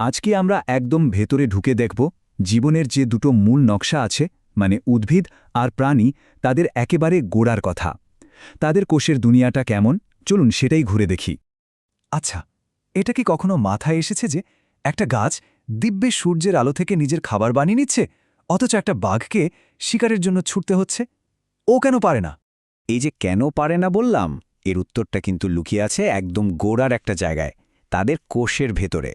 আজকে আমরা একদম ভেতরে ঢুকে দেখব জীবনের যে দুটো মূল নকশা আছে মানে উদ্ভিদ আর প্রাণী তাদের একেবারে গোড়ার কথা তাদের কোষের দুনিয়াটা কেমন চলুন সেটাই ঘুরে দেখি। আচ্ছা, এটা কি কখনো মাথায় এসেছে যে একটা গাছ দিব্যে সূর্যের আলো থেকে নিজের খাবার বানিয়ে নিচ্ছে, অথচ একটা বাঘকে শিকারের জন্য ছুটতে হচ্ছে? ও কেন পারে না? এই যে কেন পারে না বললাম, এর উত্তরটা কিন্তু লুকিয়ে আছে একদম গোড়ার একটা জায়গায়, তাদের কোষের ভেতরে।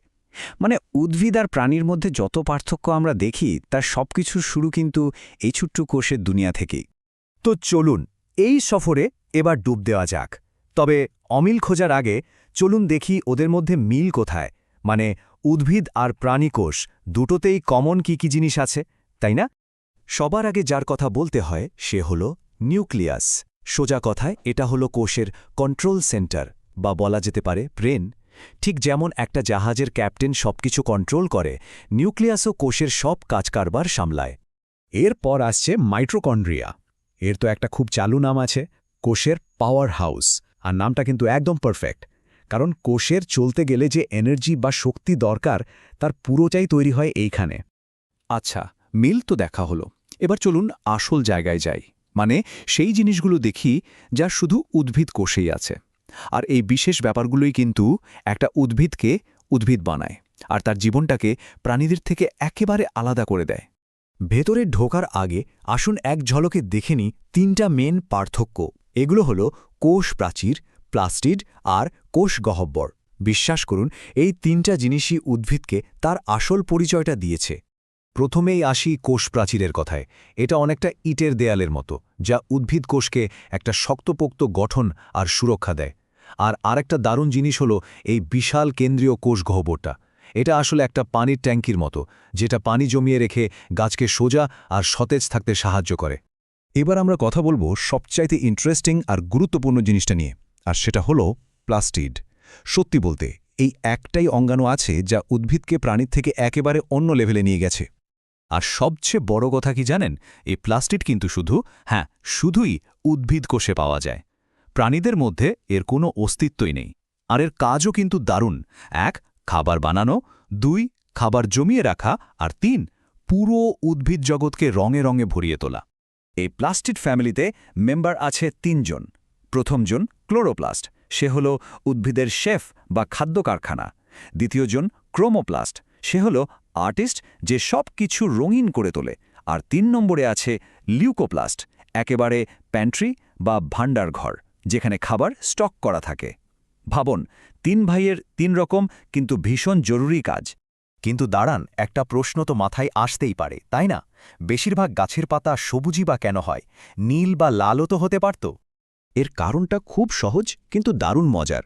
মানে উদ্ভিদ আর প্রাণীর মধ্যে যত পার্থক্য আমরা দেখি তার সবকিছুর শুরু কিন্তু এই ছোট্ট কোষের দুনিয়া থেকেই। তো চলুন এই সফরে এবার ডুব দেওয়া যাক। তবে অমিল খোঁজার আগে চলুন দেখি ওদের মধ্যে মিল কোথায়, মানে উদ্ভিদ আর প্রাণী কোষ দুটোতেই কমন কি জিনিস আছে, তাই না? সবার আগে যার কথা বলতে হয় সে হল নিউক্লিয়াস। সোজা কথায় এটা হলো কোষের কন্ট্রোল সেন্টার, বা বলা যেতে পারে ব্রেন। ঠিক যেমন একটা জাহাজের ক্যাপ্টেন সবকিছু কন্ট্রোল করে, নিউক্লিয়াসও কোষের সব কাজকারবার সামলায়। এরপর আসছে মাইটোকন্ড্রিয়া। এর তো একটা খুব চালু নাম আছে, কোষের পাওয়ার হাউস। আর নামটা কিন্তু একদম পারফেক্ট, কারণ কোষের চলতে গেলে যে এনার্জি বা শক্তি দরকার তার পুরোটাই তৈরি হয় এইখানে। আচ্ছা, মিল তো দেখা হলো, এবার চলুন আসল জায়গায় যাই, মানে সেই জিনিসগুলো দেখি যা শুধু উদ্ভিদ কোষেই আছে। আর এই বিশেষ ব্যাপারগুলোই কিন্তু একটা উদ্ভিদকে উদ্ভিদ বানায়, আর তার জীবনটাকে প্রাণীদের থেকে একেবারে আলাদা করে দেয়। ভেতরে ঢোকার আগে আসুন এক ঝলকে দেখে নিই তিনটা মেন পার্থক্য। এগুলো হলো কোষ প্রাচীর, প্লাস্টিড আর কোষ গহ্বর। বিশ্বাস করুন, এই তিনটা জিনিসই উদ্ভিদকে তার আসল পরিচয়টা দিয়েছে। প্রথমেই আসি কোষ প্রাচীরের কথায়। এটা অনেকটা ইটের দেয়ালের মতো, যা উদ্ভিদ কোষকে একটা শক্তপোক্ত গঠন আর সুরক্ষা দেয়। আর আরেকটা দারুণ জিনিস হলো এই বিশাল কেন্দ্রীয় কোষ গহ্বরটা। এটা আসলে একটা পানির ট্যাঙ্কির মতো, যেটা পানি জমিয়ে রেখে গাছকে সোজা আর সতেজ থাকতে সাহায্য করে। এবার আমরা কথা বলবো সবচাইতে ইন্টারেস্টিং আর গুরুত্বপূর্ণ জিনিসটা নিয়ে, আর সেটা হলো প্লাস্টিড। সত্যি বলতে এই একটাই অঙ্গাণু আছে যা উদ্ভিদকে প্রাণীর থেকে একেবারে অন্য লেভেলে নিয়ে গেছে। আর সবচেয়ে বড় কথা কি জানেন, এই প্লাস্টিড কিন্তু শুধুই উদ্ভিদ কোষে পাওয়া যায়। প্রাণীদের মধ্যে এর কোনো অস্তিত্বই নেই। আর এর কাজও কিন্তু দারুণ। ১, খাবার বানানো; ২, খাবার জমিয়ে রাখা; আর ৩, পুরো উদ্ভিদ জগৎকে রঙে রঙে ভরিয়ে তোলা। এই প্লাস্টিড ফ্যামিলিতে মেম্বার আছে ৩ জন। প্রথমজন ক্লোরোপ্লাস্ট, সে হল উদ্ভিদের শেফ বা খাদ্য কারখানা। দ্বিতীয়জন ক্রোমোপ্লাস্ট, সে হল আর্টিস্ট, যে সব কিছু রঙিন করে তোলে। আর ৩ নম্বরে আছে লিউকোপ্লাস্ট, একেবারে প্যান্ট্রি বা ভাণ্ডার ঘর, যেখানে খাবার স্টক করা থাকে। ভাবুন, ৩ ভাইয়ের ৩ রকম কিন্তু ভীষণ জরুরি কাজ। কিন্তু দাঁড়ান, একটা প্রশ্ন তো মাথায় আসতেই পারে, তাই না? বেশিরভাগ গাছের পাতা সবুজই বা কেন হয়? নীল বা লালও তো হতে পারত। এর কারণটা খুব সহজ কিন্তু দারুণ মজার।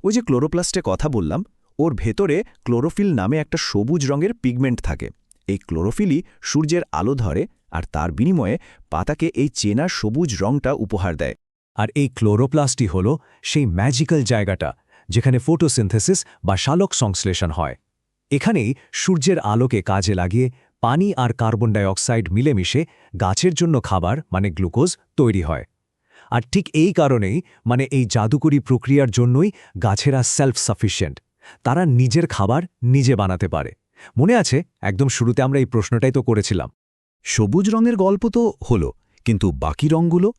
ওই যে ক্লোরোপ্লাস্টে কথা বললাম, ওর ভেতরে ক্লোরোফিল নামে একটা সবুজ রঙের পিগমেন্ট থাকে। এই ক্লোরোফিলই সূর্যের আলো ধরে, আর তার বিনিময়ে পাতাকে এই চেনা সবুজ রঙটা উপহার দেয়। আর এই ক্লোরোপ্লাস্টই হল সেই ম্যাজিক্যাল জায়গাটা যেখানে ফটোসিনথেসিস বা সালোক সংশ্লেষণ হয়। এখানেই সূর্যের আলোকে কাজে লাগিয়ে পানি আর কার্বন ডাইঅক্সাইড মিলেমিশে গাছের জন্য খাবার মানে গ্লুকোজ তৈরি হয়। আর ঠিক এই কারণেই, মানে এই জাদুকরী প্রক্রিয়ার জন্যই গাছেরা সেলফ সাফিশিয়েন্ট। তারা নিজের খাবার নিজে বানাতে পারে। মনে আছে, একদম শুরুতে আমরা এই প্রশ্নটাই তো করেছিলাম। সবুজ রঙের গল্প তো হলো, কিন্তু বাকি রঙগুলো?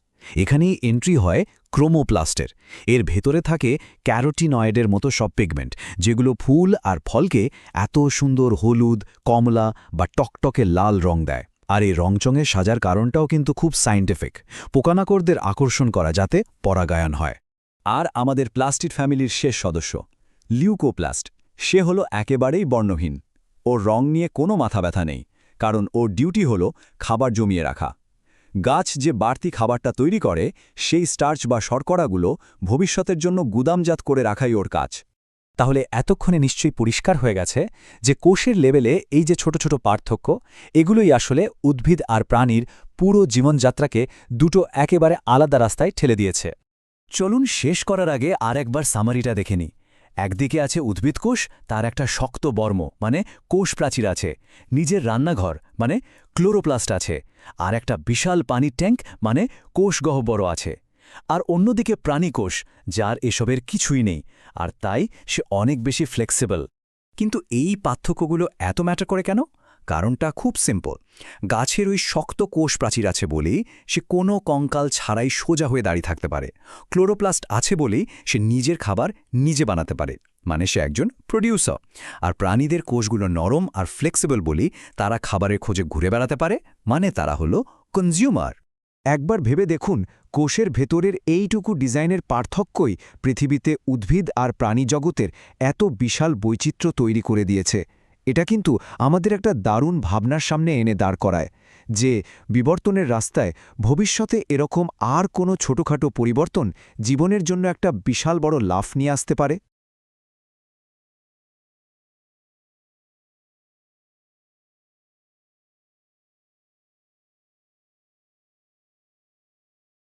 এখানেই এন্ট্রি হয় ক্রোমোপ্লাস্টের। এর ভেতরে থাকে ক্যারোটিনয়েডের মতো সব পিগমেন্ট, যেগুলো ফুল আর ফলকে এত সুন্দর হলুদ, কমলা বা টকটকে লাল রং দেয়। আর এই রংচঙে সাজার কারণটাও কিন্তু খুব সায়েন্টিফিক, পোকামাকড়দের আকর্ষণ করা যাতে পরাগায়ন হয়। আর আমাদের প্লাস্টিড ফ্যামিলির শেষ সদস্য লিউকোপ্লাস্ট, সে হলো একেবারেই বর্ণহীন। ওর রং নিয়ে কোনো মাথা ব্যথা নেই, কারণ ওর ডিউটি হলো খাবার জমিয়ে রাখা। গাছ যে বাড়তি খাবারটা তৈরি করে, সেই স্টার্চ বা শর্করাগুলো ভবিষ্যতের জন্য গুদামজাত করে রাখাই ওর কাজ। তাহলে এতক্ষণে নিশ্চয়ই পরিষ্কার হয়ে গেছে যে কোষের লেভেলে এই যে ছোট ছোট পার্থক্য, এগুলোই আসলে উদ্ভিদ আর প্রাণীর পুরো জীবনযাত্রাকে দুটো একেবারে আলাদা রাস্তায় ঠেলে দিয়েছে। চলুন শেষ করার আগে আর একবার সামারিটা দেখে নিই। একদিকে আছে উদ্ভিদ কোষ, তার একটা শক্ত বর্ম মানে কোষ প্রাচীর আছে, নিজের রান্নাঘর মানে ক্লোরোপ্লাস্ট আছে, আর একটা বিশাল পানির ট্যাঙ্ক মানে কোষ গহ্বর আছে। আর অন্যদিকে প্রাণী কোষ, যার এসবের কিছুই নেই, আর তাই সে অনেক বেশি ফ্লেক্সিবল। কিন্তু এই পার্থক্যগুলো এত ম্যাটার করে কেন? কারণটা খুব সিম্পল। গাছের ওই শক্ত কোষ প্রাচীর আছে বলেই সে কোনো কঙ্কাল ছাড়াই সোজা হয়ে দাঁড়িয়ে থাকতে পারে। ক্লোরোপ্লাস্ট আছে বলেই সে নিজের খাবার নিজে বানাতে পারে, মানে সে একজন প্রোডিউসার। আর প্রাণীদের কোষগুলো নরম আর ফ্লেক্সিবল বলেই তারা খাবারের খোঁজে ঘুরে বেড়াতে পারে, মানে তারা হলো কনজিউমার। একবার ভেবে দেখুন, কোষের ভেতরের এইটুকু ডিজাইনের পার্থক্যই পৃথিবীতে উদ্ভিদ আর প্রাণী জগতের এত বিশাল বৈচিত্র্য তৈরি করে দিয়েছে। এটা কিন্তু আমাদের একটা দারুণ ভাবনার সামনে এনে দাঁড় করায় যে বিবর্তনের রাস্তায় ভবিষ্যতে এরকম আর কোনো ছোটখাটো পরিবর্তন জীবনের জন্য একটা বিশাল বড় লাফ নিয়ে আসতে পারে।